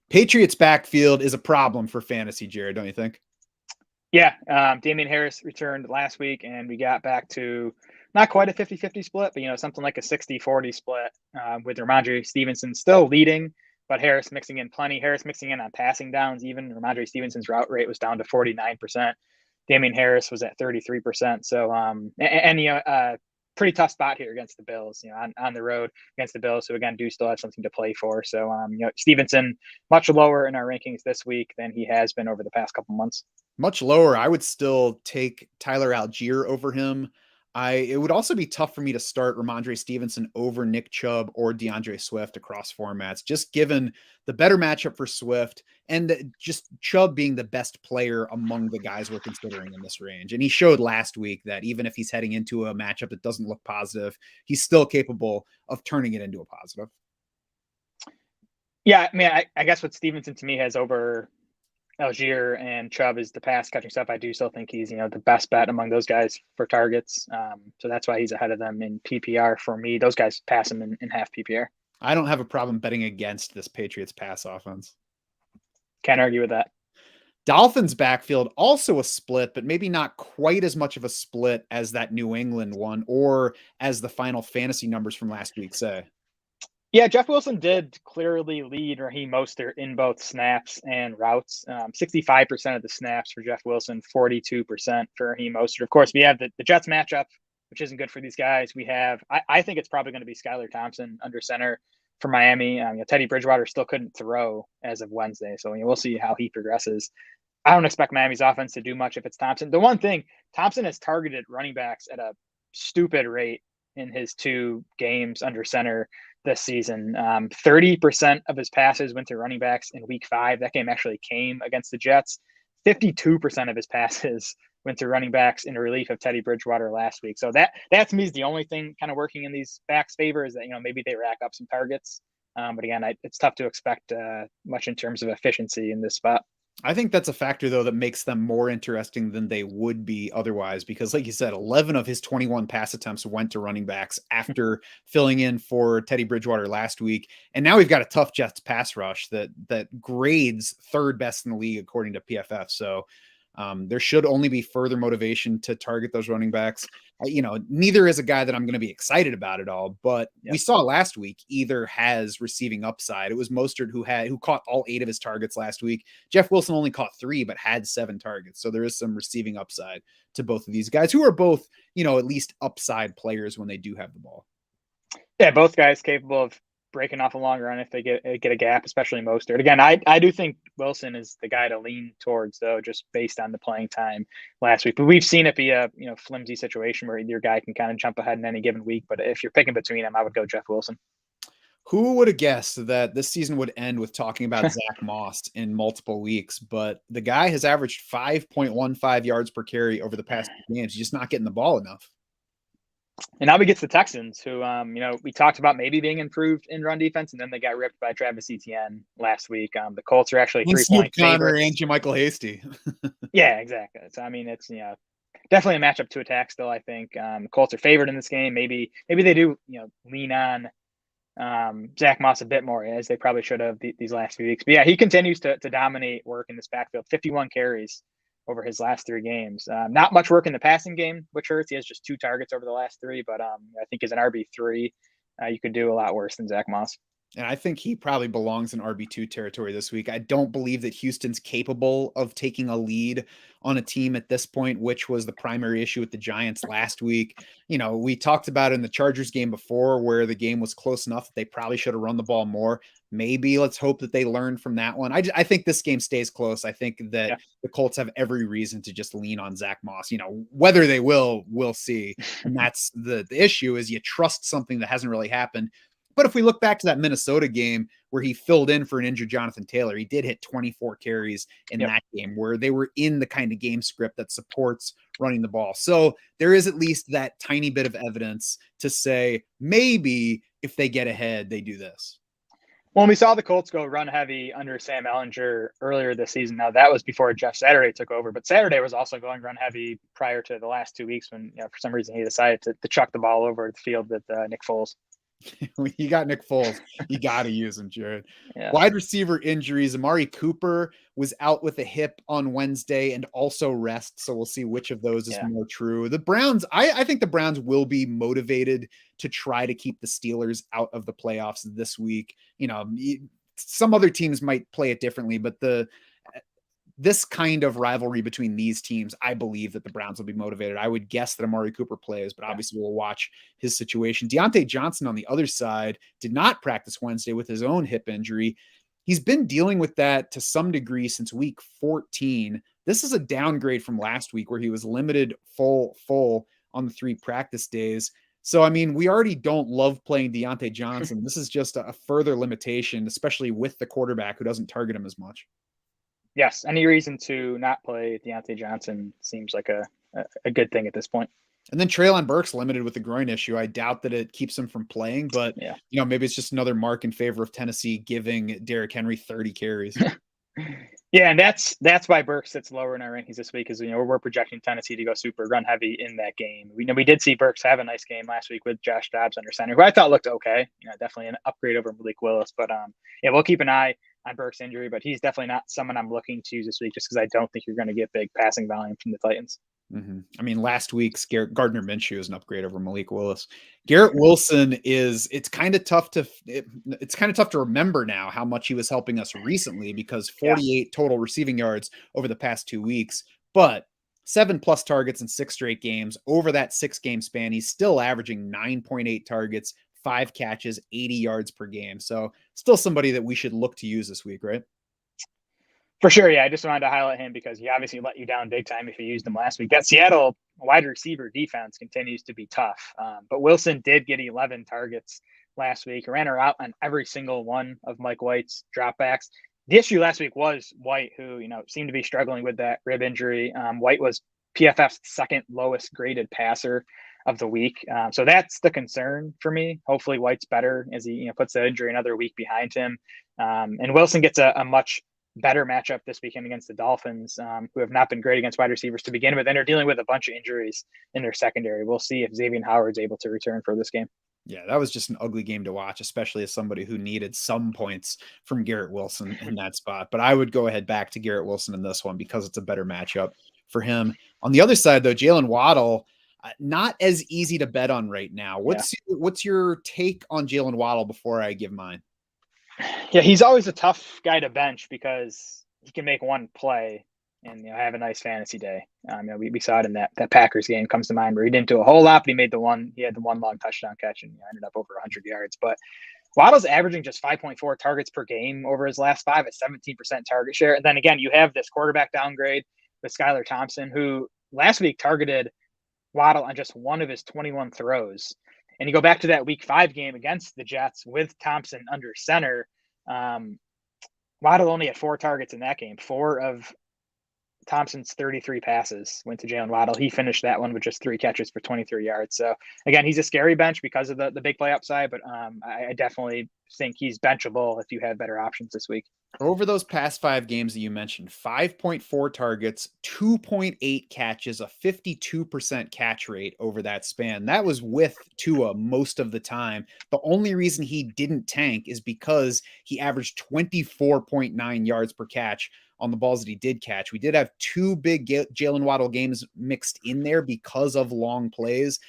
Patriots backfield is a problem for fantasy, Jared, don't you think? Yeah, Damian Harris returned last week, and we got back to not quite a 50-50 split, but something like a 60-40 split with Ramondre Stevenson still leading, but Harris mixing in plenty. Harris mixing in on passing downs. Even Ramondre Stevenson's route rate was down to 49%. Damian Harris was at 33%. So, pretty tough spot here against the Bills, on the road against the Bills. So again, do still have something to play for. So, Stevenson much lower in our rankings this week than he has been over the past couple months. Much lower. I would still take Tyler Algier over him. It would also be tough for me to start Ramondre Stevenson over Nick Chubb or DeAndre Swift across formats, just given the better matchup for Swift and just Chubb being the best player among the guys we're considering in this range. And he showed last week that even if he's heading into a matchup that doesn't look positive, he's still capable of turning it into a positive. Yeah, I mean, I guess what Stevenson to me has over Algier and Chubb is the pass catching stuff. I do still think he's, the best bet among those guys for targets. So that's why he's ahead of them in PPR for me. Those guys pass him in half PPR. I don't have a problem betting against this Patriots pass offense. Can't argue with that. Dolphins backfield, also a split, but maybe not quite as much of a split as that New England one or as the final fantasy numbers from last week say. Yeah, Jeff Wilson did clearly lead Raheem Mostert in both snaps and routes. 65% of the snaps for Jeff Wilson, 42% for Raheem Mostert. Of course, we have the Jets matchup, which isn't good for these guys. We have, I think it's probably going to be Skylar Thompson under center for Miami. Teddy Bridgewater still couldn't throw as of Wednesday, so we'll see how he progresses. I don't expect Miami's offense to do much if it's Thompson. The one thing, Thompson has targeted running backs at a stupid rate in his 2 games under center this season. 30% of his passes went to running backs in week 5. That game actually came against the Jets. 52% of his passes went to running backs in relief of Teddy Bridgewater last week. So that to me is the only thing kind of working in these backs' favor is that, maybe they rack up some targets. But again, it's tough to expect much in terms of efficiency in this spot. I think that's a factor, though, that makes them more interesting than they would be otherwise, because like you said, 11 of his 21 pass attempts went to running backs after filling in for Teddy Bridgewater last week. And now we've got a tough Jets pass rush that grades 3rd best in the league, according to PFF. So there should only be further motivation to target those running backs. Neither is a guy that I'm going to be excited about at all, but we saw last week either has receiving upside. It was Mostert who caught all 8 of his targets last week. Jeff Wilson only caught 3, but had 7 targets. So there is some receiving upside to both of these guys who are both, at least upside players when they do have the ball. Yeah, both guys capable of breaking off a long run if they get a gap, especially Mostert. Again, I do think Wilson is the guy to lean towards, though, just based on the playing time last week. But we've seen it be a flimsy situation where your guy can kind of jump ahead in any given week. But if you're picking between them, I would go Jeff Wilson. Who would have guessed that this season would end with talking about Zach Moss in multiple weeks? But the guy has averaged 5.15 yards per carry over the past 2 games. He's just not getting the ball enough. And now we get to the Texans, who, we talked about maybe being improved in run defense, and then they got ripped by Travis Etienne last week. The Colts are actually 3-point favorites. And Jermichael Hasty. Yeah, exactly. So, it's, definitely a matchup to attack still, I think. The Colts are favored in this game. Maybe they do, lean on Zach Moss a bit more, as they probably should have these last few weeks. But yeah, he continues to dominate work in this backfield. 51 carries over his last 3 games. Not much work in the passing game, which hurts. He has just 2 targets over the last 3, but I think as an RB3, you could do a lot worse than Zach Moss. And I think he probably belongs in RB2 territory this week. I don't believe that Houston's capable of taking a lead on a team at this point, which was the primary issue with the Giants last week. We talked about it in the Chargers game before, where the game was close enough that they probably should have run the ball more. Maybe let's hope that they learned from that one. I think this game stays close. I think that the Colts have every reason to just lean on Zach Moss. Whether they will, we'll see. And that's the issue is you trust something that hasn't really happened. But if we look back to that Minnesota game where he filled in for an injured Jonathan Taylor, he did hit 24 carries in that game where they were in the kind of game script that supports running the ball. So there is at least that tiny bit of evidence to say maybe if they get ahead, they do this. Well, we saw the Colts go run heavy under Sam Ellinger earlier this season. Now, that was before Jeff Saturday took over, but Saturday was also going run heavy prior to the last 2 weeks when, for some reason, he decided to chuck the ball over the field with Nick Foles. When you got Nick Foles, you got to use him, Jared. Yeah. Wide receiver injuries. Amari Cooper was out with a hip on Wednesday and also rest. So we'll see which of those is more true. The Browns, I think the Browns will be motivated to try to keep the Steelers out of the playoffs this week. Some other teams might play it differently, but this kind of rivalry between these teams, I believe that the Browns will be motivated. I would guess that Amari Cooper plays, but obviously we'll watch his situation. Deontay Johnson on the other side did not practice Wednesday with his own hip injury. He's been dealing with that to some degree since week 14. This is a downgrade from last week where he was limited full on the 3 practice days. So, I mean, we already don't love playing Deontay Johnson. This is just a further limitation, especially with the quarterback who doesn't target him as much. Yes, any reason to not play Deontay Johnson seems like a good thing at this point. And then Treylon Burks limited with the groin issue. I doubt that it keeps him from playing, but maybe it's just another mark in favor of Tennessee giving Derrick Henry 30 carries. Yeah, and that's why Burks sits lower in our rankings this week, is we're projecting Tennessee to go super run heavy in that game. We did see Burks have a nice game last week with Josh Dobbs under center, who I thought looked okay. Definitely an upgrade over Malik Willis, but we'll keep an eye on Burks' injury, but he's definitely not someone I'm looking to use this week, just because I don't think you're going to get big passing volume from the Titans. Mm-hmm. I mean, last week's Gardner Minshew is an upgrade over Malik Willis. Garrett Wilson it's kind of tough to remember now how much he was helping us recently, because 48 total receiving yards over the past 2 weeks, but 7+ targets in 6 straight games. Over that 6-game span, he's still averaging 9.8 targets, 5 catches, 80 yards per game. So still somebody that we should look to use this week, right? For sure, yeah. I just wanted to highlight him because he obviously let you down big time if you used him last week. That Seattle wide receiver defense continues to be tough. But Wilson did get 11 targets last week, ran her out on every single one of Mike White's dropbacks. The issue last week was White, who seemed to be struggling with that rib injury. White was PFF's second lowest graded passer of the week. So that's the concern for me. Hopefully White's better as he puts the injury another week behind him. And Wilson gets a much better matchup this weekend against the Dolphins, who have not been great against wide receivers to begin with, and are dealing with a bunch of injuries in their secondary. We'll see if Xavier Howard's able to return for this game. Yeah, that was just an ugly game to watch, especially as somebody who needed some points from Garrett Wilson in that spot. But I would go ahead back to Garrett Wilson in this one because it's a better matchup for him. On the other side, though, Jalen Waddle, not as easy to bet on right now. What's your take on Jalen Waddle before I give mine? Yeah, he's always a tough guy to bench because he can make one play and have a nice fantasy day. We saw it in that Packers game comes to mind where he didn't do a whole lot, but he had the one long touchdown catch and ended up over 100 yards. But Waddle's averaging just 5.4 targets per game over his last 5 at 17% target share. And then again, you have this quarterback downgrade with Skylar Thompson, who last week targeted Waddle on just one of his 21 throws. And you go back to that week 5 game against the Jets with Thompson under center. Waddle only had 4 targets in that game. 4 of Thompson's 33 passes went to Jalen Waddle. He finished that one with just 3 catches for 23 yards. So again, he's a scary bench because of the big play upside, but I definitely think he's benchable if you have better options this week. Over those past 5 games that you mentioned, 5.4 targets, 2.8 catches, a 52% catch rate over that span. That was with Tua most of the time. The only reason he didn't tank is because he averaged 24.9 yards per catch on the balls that he did catch. We did have 2 big Jalen Waddle games mixed in there because of long plays.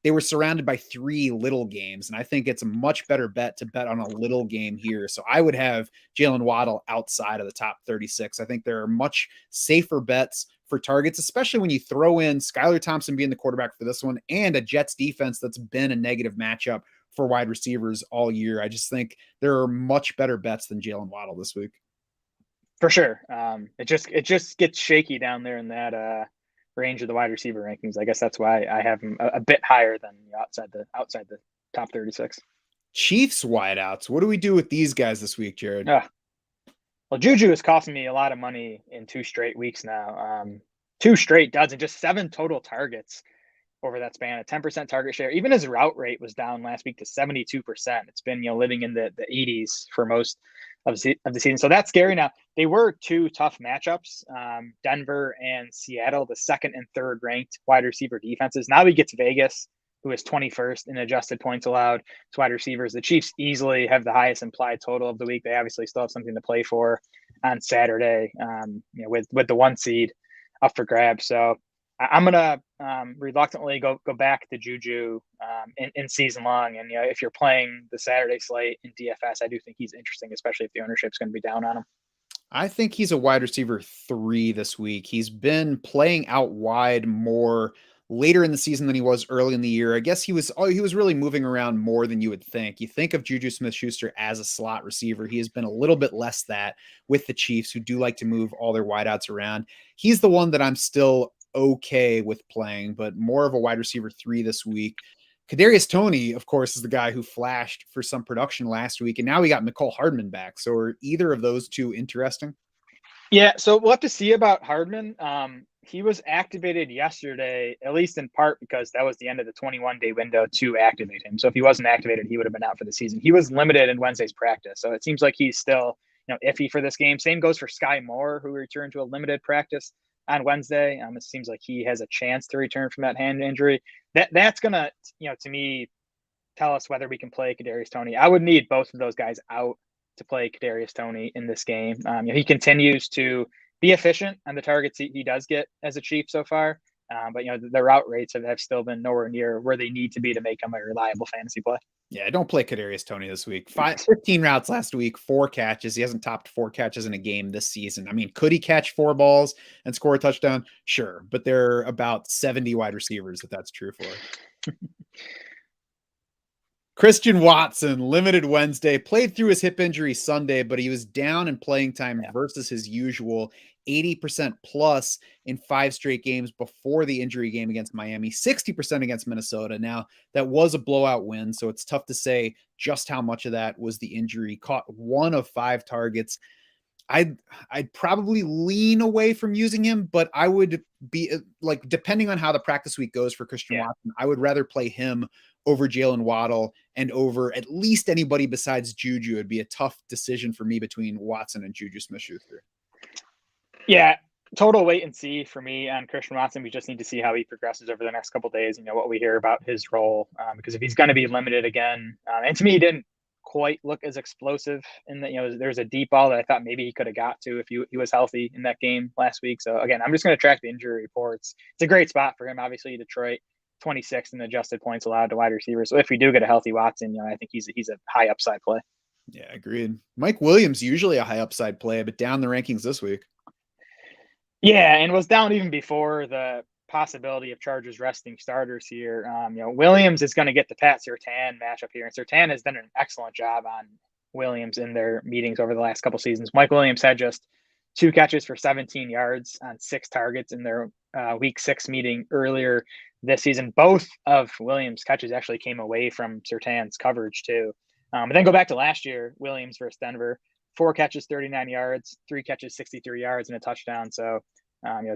They were surrounded by 3 little games, and I think it's a much better bet to bet on a little game here. So I would have Jalen Waddle outside of the top 36. I think there are much safer bets for targets, especially when you throw in Skylar Thompson being the quarterback for this one and a Jets defense that's been a negative matchup for wide receivers all year. I just think there are much better bets than Jalen Waddle this week. For sure. It just gets shaky down there in that range of the wide receiver rankings. I guess that's why I have him a bit higher than outside the top 36. Chiefs wideouts. What do we do with these guys this week, Jared? Well, Juju is costing me a lot of money in 2 straight weeks now. 2 straight duds and just 7 total targets over that span, a 10% target share. Even his route rate was down last week to 72%. It's been, living in the 80s for most of the season. So that's scary. Now, they were 2 tough matchups, Denver and Seattle, the second and third ranked wide receiver defenses. Now we get to Vegas, who is 21st in adjusted points allowed to wide receivers. The Chiefs easily have the highest implied total of the week. They obviously still have something to play for on Saturday, with the 1 seed up for grabs. So I'm gonna reluctantly go back to Juju in season long. And if you're playing the Saturday slate in DFS, I do think he's interesting, especially if the ownership's going to be down on him. I think he's a wide receiver 3 this week. He's been playing out wide more later in the season than he was early in the year. I guess he was really moving around more than you would think. You think of Juju Smith-Schuster as a slot receiver. He has been a little bit less that with the Chiefs, who do like to move all their wideouts around. He's the one that I'm still okay with playing, but more of a wide receiver 3 this week. Kadarius Toney, of course, is the guy who flashed for some production last week, and now we got Mecole Hardman back. So are either of those two interesting? Yeah, so we'll have to see about Hardman. He was activated yesterday, at least in part because that was the end of the 21-day window to activate him. So if he wasn't activated, he would have been out for the season. He was limited in Wednesday's practice, so it seems like he's still iffy for this game. Same goes for Sky Moore, who returned to a limited practice on Wednesday. It seems like he has a chance to return from that hand injury. That's gonna, to me, tell us whether we can play Kadarius Toney. I would need both of those guys out to play Kadarius Toney in this game. He continues to be efficient on the targets he does get as a Chief so far. But the route rates have still been nowhere near where they need to be to make him a reliable fantasy play. Yeah, don't play Kadarius Toney this week. 15 routes last week, 4 catches. He hasn't topped 4 catches in a game this season. I mean, could he catch 4 balls and score a touchdown? Sure, but there are about 70 wide receivers that's true for. Christian Watson, limited Wednesday, played through his hip injury Sunday, but he was down in playing time versus his usual 80% plus in 5 straight games before the injury game against Miami, 60% against Minnesota. Now, that was a blowout win, so it's tough to say just how much of that was the injury. Caught 1 of 5 targets. I'd probably lean away from using him, but I would be depending on how the practice week goes for Christian Watson, I would rather play him over Jalen Waddle and over at least anybody besides Juju. It'd be a tough decision for me between Watson and Juju Smith-Schuster. Yeah, total wait and see for me on Christian Watson. We just need to see how he progresses over the next couple of days. What we hear about his role, because if he's going to be limited again, and to me, he didn't quite look as explosive in that. There's a deep ball that I thought maybe he could have got to if he was healthy in that game last week. So again, I'm just going to track the injury reports. It's a great spot for him. Obviously, Detroit 26th in adjusted points allowed to wide receivers. So if we do get a healthy Watson, I think he's a high upside play. Yeah, agreed. Mike Williams, usually a high upside play, but down the rankings this week. Yeah, and was down even before the possibility of Chargers resting starters here. Williams is going to get the Pat Surtain matchup here, and Surtain has done an excellent job on Williams in their meetings over the last couple seasons. Mike Williams had just 2 catches for 17 yards on 6 targets in their week 6 meeting earlier this season. Both of Williams' catches actually came away from Surtain's coverage too. But then go back to last year, Williams versus Denver, 4 catches, 39 yards, 3 catches, 63 yards, and a touchdown. So,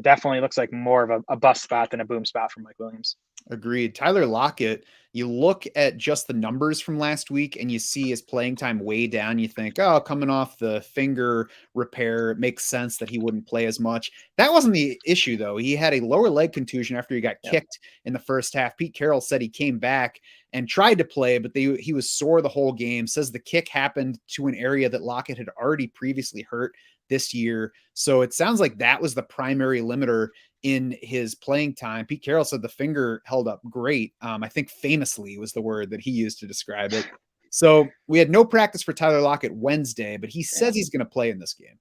definitely looks like more of a bust spot than a boom spot for Mike Williams. Agreed. Tyler Lockett, you look at just the numbers from last week and you see his playing time way down. You think, oh, coming off the finger repair, it makes sense that he wouldn't play as much. That wasn't the issue, though. He had a lower leg contusion after he got kicked in the first half. Pete Carroll said he came back and tried to play, but he was sore the whole game. Says the kick happened to an area that Lockett had already previously hurt this year. So it sounds like that was the primary limiter in his playing time. Pete Carroll said the finger held up great. I think famously was the word that he used to describe it. So we had no practice for Tyler Lockett Wednesday, but he says he's going to play in this game.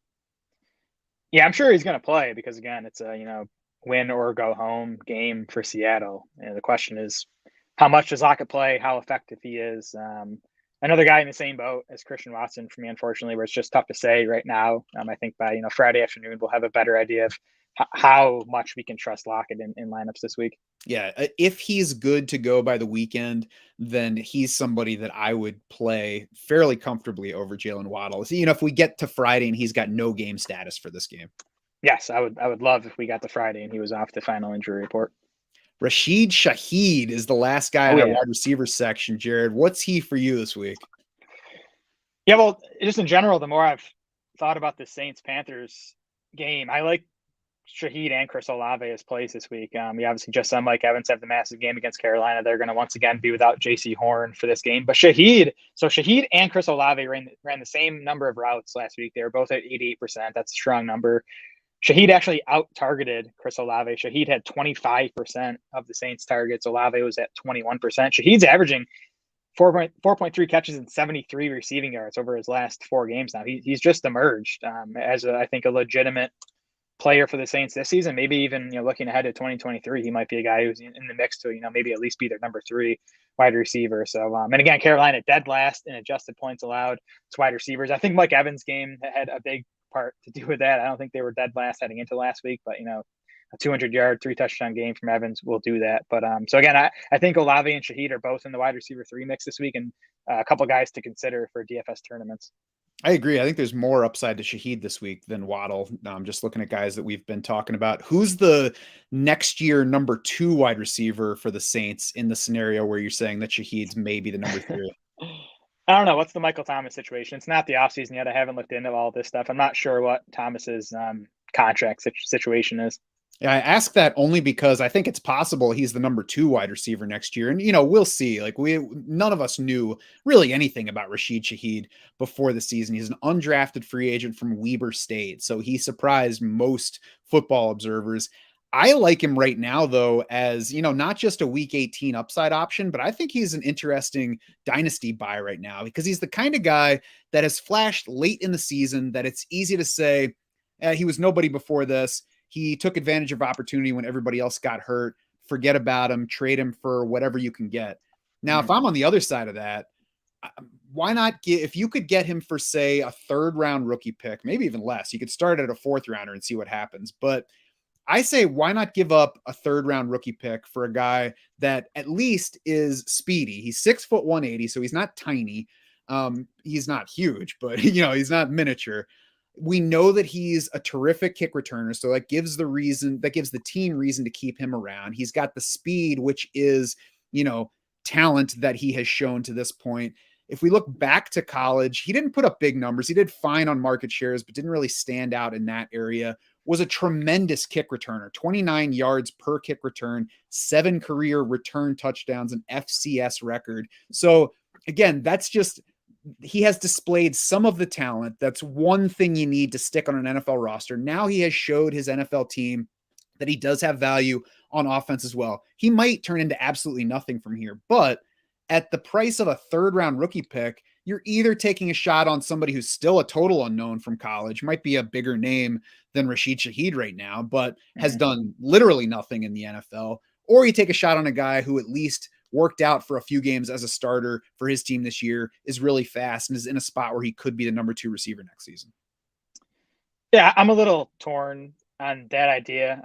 Yeah, I'm sure he's going to play because, again, it's a win or go home game for Seattle. The question is, how much does Lockett play? How effective he is? Another guy in the same boat as Christian Watson for me, unfortunately, where it's just tough to say right now. I think by Friday afternoon we'll have a better idea of how much we can trust Lockett in lineups this week. Yeah, if he's good to go by the weekend, then he's somebody that I would play fairly comfortably over Jalen Waddle. So, if we get to Friday and he's got no game status for this game. Yes, I would love if we got to Friday and he was off the final injury report. Rashid Shaheed is the last guy in our wide receiver section. Jared, what's he for you this week? Yeah, well, just in general, the more I've thought about the Saints-Panthers game, I like Shaheed and Chris Olave as plays this week. We obviously just saw Mike Evans have the massive game against Carolina. They're going to once again be without J.C. Horn for this game. But Shaheed and Chris Olave ran the same number of routes last week. They were both at 88%. That's a strong number. Shaheed actually out-targeted Chris Olave. Shaheed had 25% of the Saints' targets. Olave was at 21%. Shaheed's averaging 4.3 catches and 73 receiving yards over his last 4 games now. He's just emerged as, I think, a legitimate player for the Saints this season. Maybe even looking ahead to 2023, he might be a guy who's in the mix to maybe at least be their number 3 wide receiver. So and again, Carolina dead last in adjusted points allowed to wide receivers. I think Mike Evans' game had a big part to do with that. I don't think they were dead last heading into last week, but a 200-yard 3-touchdown game from Evans will do that. But so again, I think Olave and Shaheed are both in the wide receiver 3 mix this week, and a couple guys to consider for DFS tournaments. I agree. I think there's more upside to Shaheed this week than Waddle. Just looking at guys that we've been talking about. Who's the next year number 2 wide receiver for the Saints in the scenario where you're saying that Shaheed's maybe the number 3? I don't know. What's the Michael Thomas situation? It's not the offseason yet. I haven't looked into all this stuff. I'm not sure what Thomas's contract situation is. Yeah, I ask that only because I think it's possible he's the number 2 wide receiver next year. And, we'll see. Like none of us knew really anything about Rashid Shaheed before the season. He's an undrafted free agent from Weber State. So he surprised most football observers. I like him right now, though, as, not just a week 18 upside option, but I think he's an interesting dynasty buy right now because he's the kind of guy that has flashed late in the season that it's easy to say he was nobody before this. He took advantage of opportunity when everybody else got hurt. Forget about him, trade him for whatever you can get. Now, if I'm on the other side of that, why not if you could get him for, say, a 3rd round rookie pick, maybe even less, you could start at a 4th rounder and see what happens. But I say, why not give up a 3rd round rookie pick for a guy that at least is speedy? He's 6'1", 180, so he's not tiny. He's not huge, but he's not miniature. We know that he's a terrific kick returner, so that gives the team reason to keep him around. He's got the speed, which is, talent that he has shown to this point. If we look back to college, he didn't put up big numbers. He did fine on market shares, but didn't really stand out in that area. Was a tremendous kick returner, 29 yards per kick return, 7 career return touchdowns, an FCS record. So again, he has displayed some of the talent. That's one thing you need to stick on an NFL roster. Now he has showed his NFL team that he does have value on offense as well. He might turn into absolutely nothing from here, but at the price of a 3rd round rookie pick, you're either taking a shot on somebody who's still a total unknown from college, might be a bigger name than Rashid Shaheed right now, but has done literally nothing in the NFL, or you take a shot on a guy who at least worked out for a few games as a starter for his team this year, is really fast, and is in a spot where he could be the number 2 receiver next season. Yeah, I'm a little torn on that idea.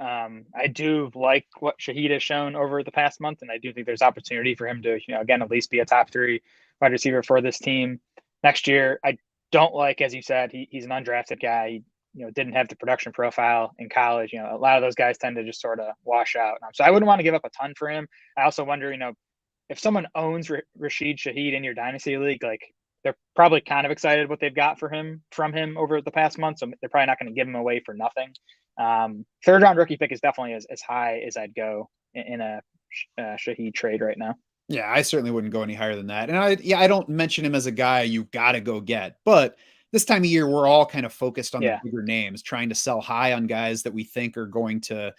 I do like what Shaheed has shown over the past month, and I do think there's opportunity for him to, again, at least be a top 3 wide receiver for this team next year. I don't like, as you said, he's an undrafted guy. He, didn't have the production profile in college. A lot of those guys tend to just sort of wash out. So I wouldn't want to give up a ton for him. I also wonder, if someone owns Rashid Shaheed in your dynasty league, like they're probably kind of excited what they've got from him over the past month. So they're probably not going to give him away for nothing. 3rd round rookie pick is definitely as high as I'd go in a Shaheed trade right now. Yeah, I certainly wouldn't go any higher than that. And I don't mention him as a guy you got to go get, but this time of year, we're all kind of focused on the bigger names, trying to sell high on guys that we think are going to,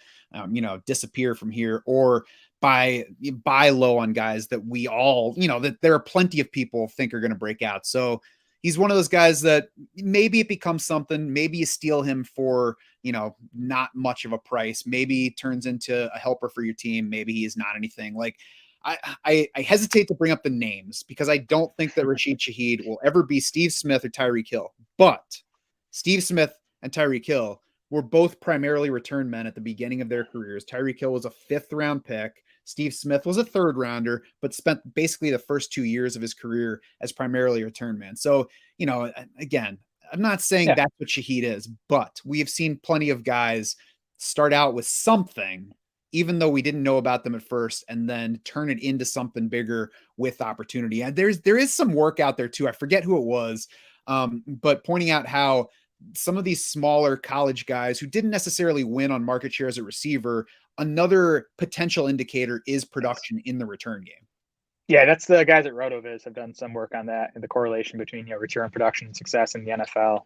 disappear from here, or buy low on guys that we all, that there are plenty of people think are going to break out. So he's one of those guys that maybe it becomes something. Maybe you steal him for, not much of a price. Maybe he turns into a helper for your team. Maybe he is not anything. Like, I hesitate to bring up the names because I don't think that Rashid Shaheed will ever be Steve Smith or Tyreek Hill. But Steve Smith and Tyreek Hill were both primarily return men at the beginning of their careers. Tyreek Hill was a 5th-round pick. Steve Smith was a 3rd-rounder, but spent basically the first 2 years of his career as primarily return men. So, again, I'm not saying that's what Shaheed is, but we have seen plenty of guys start out with something, even though we didn't know about them at first, and then turn it into something bigger with opportunity. And there is some work out there too. I forget who it was, but pointing out how some of these smaller college guys who didn't necessarily win on market share as a receiver, another potential indicator is production in the return game. Yeah, that's the guys at RotoViz have done some work on that and the correlation between return production and success in the NFL.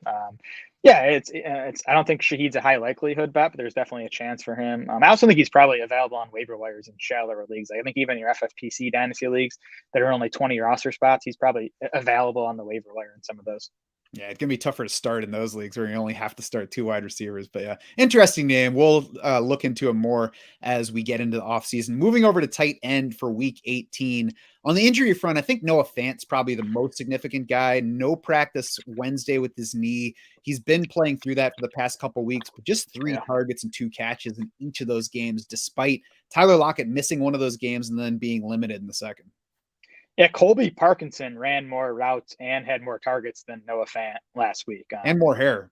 It's I don't think Shaheed's a high likelihood bet, but there's definitely a chance for him. I also think he's probably available on waiver wires in shallower leagues. I think even your FFPC dynasty leagues that are only 20 roster spots, he's probably available on the waiver wire in some of those. Yeah, it's going to be tougher to start in those leagues where you only have to start 2 wide receivers. But yeah, interesting name. We'll look into him more as we get into the offseason. Moving over to tight end for week 18. On the injury front, I think Noah Fant's probably the most significant guy. No practice Wednesday with his knee. He's been playing through that for the past couple weeks, but just 3 targets and 2 catches in each of those games, despite Tyler Lockett missing one of those games and then being limited in the second. Yeah, Colby Parkinson ran more routes and had more targets than Noah Fant last week. And more hair.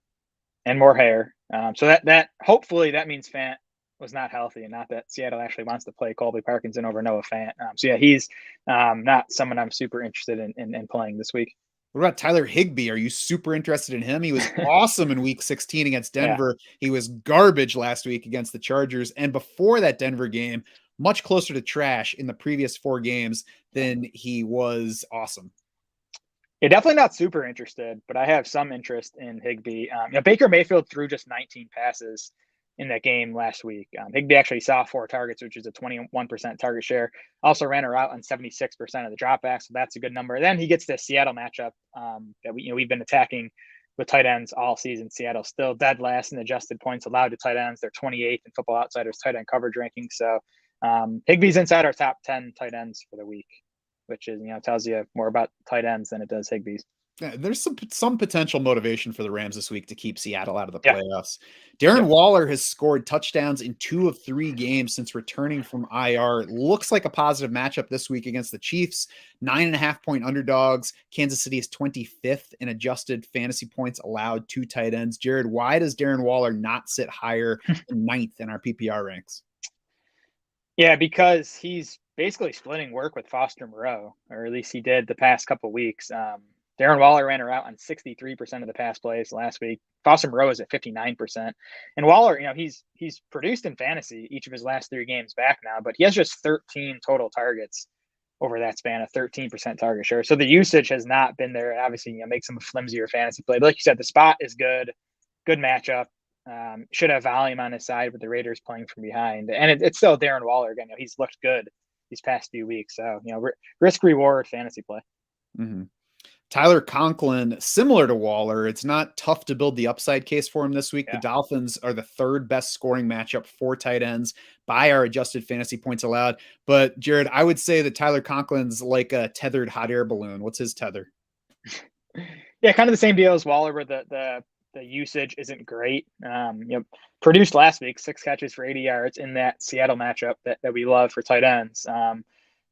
So that hopefully that means Fant was not healthy and not that Seattle actually wants to play Colby Parkinson over Noah Fant. He's not someone I'm super interested in playing this week. What about Tyler Higbee? Are you super interested in him? He was awesome in week 16 against Denver. Yeah. He was garbage last week against the Chargers. And before that Denver game, much closer to trash in the previous 4 games than he was awesome. Yeah, definitely not super interested, but I have some interest in Higbee. Baker Mayfield threw just 19 passes in that game last week. Higbee actually saw 4 targets, which is a 21% target share. Also ran a route on 76% of the dropbacks, so that's a good number. Then he gets the Seattle matchup that we've been attacking with tight ends all season. Seattle still dead last in adjusted points allowed to tight ends. They're 28th in Football Outsiders tight end coverage ranking. So Higbee's inside our top 10 tight ends for the week, which is, tells you more about tight ends than it does Higbee's. Yeah, there's some potential motivation for the Rams this week to keep Seattle out of the playoffs. Darren Waller has scored touchdowns in 2 of 3 games since returning from IR. It looks like a positive matchup this week against the Chiefs. 9.5-point underdogs. Kansas City is 25th in adjusted fantasy points allowed to tight ends. Jared, why does Darren Waller not sit higher than 9th in our PPR ranks? Yeah, because he's basically splitting work with Foster Moreau, or at least he did the past couple of weeks. Darren Waller ran a route on 63% of the pass plays last week. Foster Moreau is at 59%. And Waller, he's produced in fantasy each of his last 3 games back now, but he has just 13 total targets over that span, a 13% target share. So the usage has not been there. Obviously, makes him a flimsier fantasy play. But like you said, the spot is good matchup. Should have volume on his side with the Raiders playing from behind. And it's still Darren Waller again. He's looked good these past few weeks. So, risk reward fantasy play. Mm-hmm. Tyler Conklin, similar to Waller, it's not tough to build the upside case for him this week. Yeah. The Dolphins are the 3rd best scoring matchup for tight ends by our adjusted fantasy points allowed. But Jared, I would say that Tyler Conklin's like a tethered hot air balloon. What's his tether? Yeah, kind of the same deal as Waller, where the usage isn't great. Produced last week, 6 catches for 80 yards in that Seattle matchup that we love for tight ends.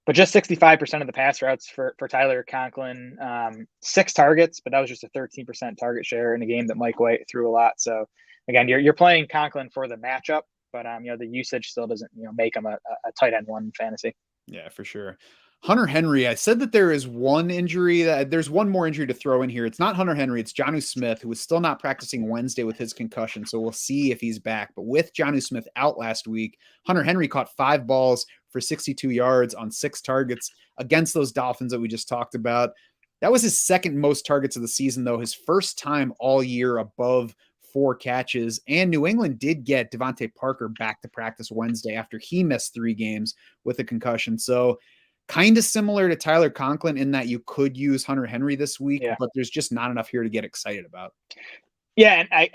But just 65% of the pass routes for Tyler Conklin, 6 targets, but that was just a 13% target share in a game that Mike White threw a lot. So again, you're playing Conklin for the matchup, but the usage still doesn't make him a tight end 1 in fantasy. Yeah, for sure. Hunter Henry, I said that there's one more injury to throw in here. It's not Hunter Henry, it's Jonnu Smith, who was still not practicing Wednesday with his concussion. So we'll see if he's back. But with Jonnu Smith out last week, Hunter Henry caught 5 balls for 62 yards on 6 targets against those Dolphins that we just talked about. That was his 2nd most targets of the season, though. His first time all year above 4 catches. And New England did get Devontae Parker back to practice Wednesday after he missed 3 games with a concussion. So kind of similar to Tyler Conklin in that you could use Hunter Henry this week, but there's just not enough here to get excited about. Yeah, and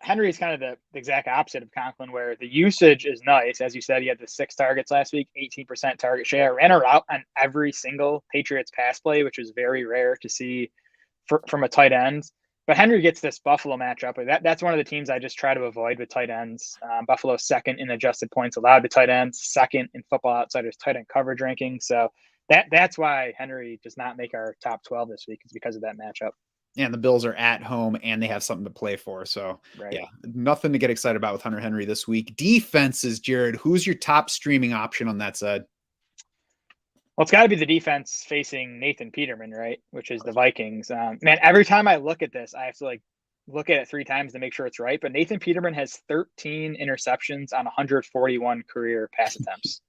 Henry is kind of the exact opposite of Conklin, where the usage is nice. As you said, he had the 6 targets last week, 18% target share, ran a route on every single Patriots pass play, which is very rare to see from a tight end. But Henry gets this Buffalo matchup. That's one of the teams I just try to avoid with tight ends. Buffalo second in adjusted points allowed to tight ends, second in Football Outsiders tight end coverage ranking. So that's why Henry does not make our top 12 this week, is because of that matchup. And the Bills are at home and they have something to play for. So yeah, nothing to get excited about with Hunter Henry this week. Defenses, Jared, who's your top streaming option on that side? Well, it's got to be the defense facing Nathan Peterman, right? Which is the Vikings. Man, every time I look at this, I have to look at it 3 times to make sure it's right. But Nathan Peterman has 13 interceptions on 141 career pass attempts.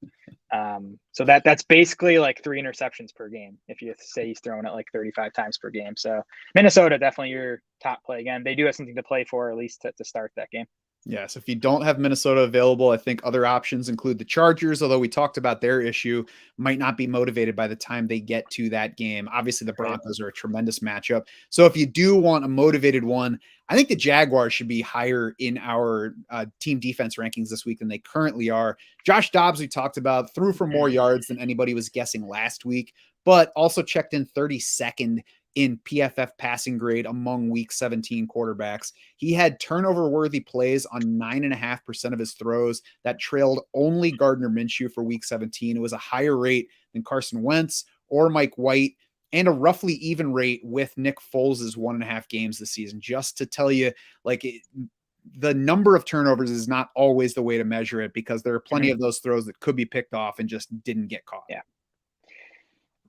So that's basically like 3 interceptions per game, if you say he's throwing it like 35 times per game. So Minnesota, definitely your top play again. They do have something to play for, at least to start that game. Yes, if you don't have Minnesota available, I think other options include the Chargers, although we talked about their issue, might not be motivated by the time they get to that game. Obviously, the Broncos are a tremendous matchup. So if you do want a motivated one, I think the Jaguars should be higher in our team defense rankings this week than they currently are. Josh Dobbs, we talked about, threw for more yards than anybody was guessing last week, but also checked in 32nd in PFF passing grade among week 17 quarterbacks. He had turnover-worthy plays on 9.5% of his throws. That trailed only Gardner Minshew for week 17. It was a higher rate than Carson Wentz or Mike White, and a roughly even rate with Nick Foles' 1.5 games this season. Just to tell you, the number of turnovers is not always the way to measure it, because there are plenty of those throws that could be picked off and just didn't get caught.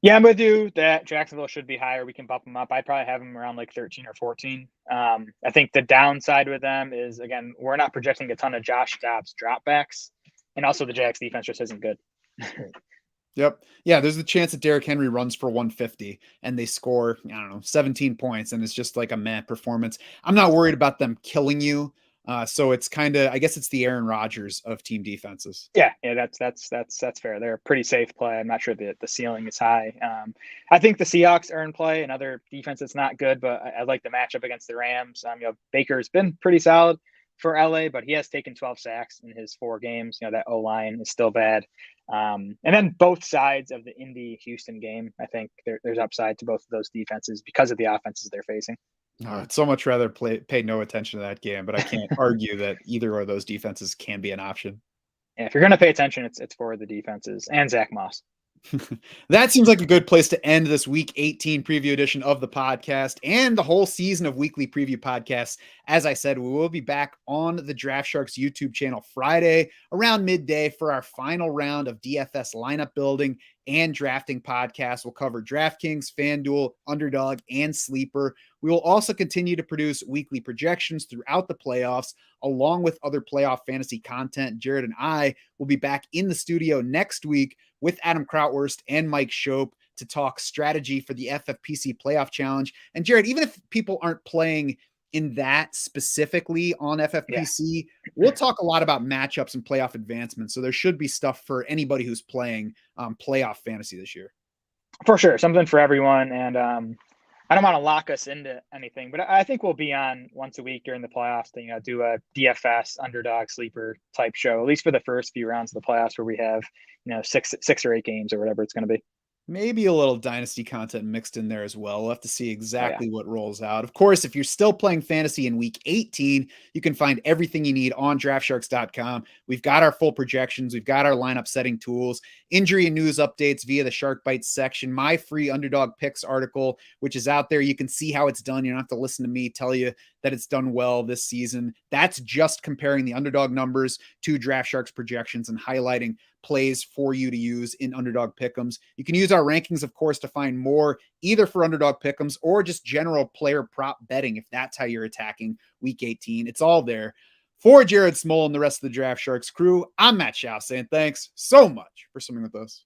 Yeah, I'm with you that Jacksonville should be higher. We can bump them up. I'd probably have them around like 13 or 14. I think the downside with them is, again, we're not projecting a ton of Josh Dobbs dropbacks. And also the Jags defense just isn't good. Yep. Yeah, there's the chance that Derrick Henry runs for 150 and they score, 17 points, and it's just like a meh performance. I'm not worried about them killing you. So it's kind of, I guess it's the Aaron Rodgers of team defenses. Yeah, that's fair. They're a pretty safe play. I'm not sure the ceiling is high. I think the Seahawks are in play. Another defense that's not good, but I like the matchup against the Rams. Baker's been pretty solid for LA, but he has taken 12 sacks in his 4 games. That O-line is still bad. And then both sides of the Indy-Houston game, I think there's upside to both of those defenses because of the offenses they're facing. I'd so much rather pay no attention to that game, but I can't argue that either of those defenses can be an option. Yeah, if you're going to pay attention, it's for the defenses and Zach Moss. That seems like a good place to end this week 18 preview edition of the podcast and the whole season of weekly preview podcasts. As I said, we will be back on the Draft Sharks YouTube channel Friday around midday for our final round of DFS lineup building and drafting podcasts. We'll cover DraftKings, FanDuel, Underdog, and Sleeper. We will also continue to produce weekly projections throughout the playoffs, along with other playoff fantasy content. Jared and I will be back in the studio next week with Adam Krautwurst and Mike Shope to talk strategy for the FFPC Playoff Challenge. And Jared, even if people aren't playing in that specifically on FFPC, we'll talk a lot about matchups and playoff advancements. So there should be stuff for anybody who's playing playoff fantasy this year. For sure. Something for everyone. And I don't want to lock us into anything, but I think we'll be on once a week during the playoffs to, do a DFS underdog sleeper type show, at least for the first few rounds of the playoffs where we have, 6 or 8 games or whatever it's going to be. Maybe a little dynasty content mixed in there as well. We'll have to see exactly what rolls out. Of course, if you're still playing fantasy in week 18, you can find everything you need on draftsharks.com. We've got our full projections. We've got our lineup setting tools, injury and news updates via the Shark Bites section, my free underdog picks article, which is out there. You can see how it's done. You don't have to listen to me tell you that it's done well this season. That's just comparing the underdog numbers to Draft Sharks projections and highlighting plays for you to use in underdog pick'ems. You can use our rankings, of course, to find more either for underdog pick'ems or just general player prop betting if that's how you're attacking week 18. It's all there. For Jared Small and the rest of the Draft Sharks crew, I'm Matt Schauf saying thanks so much for swimming with us.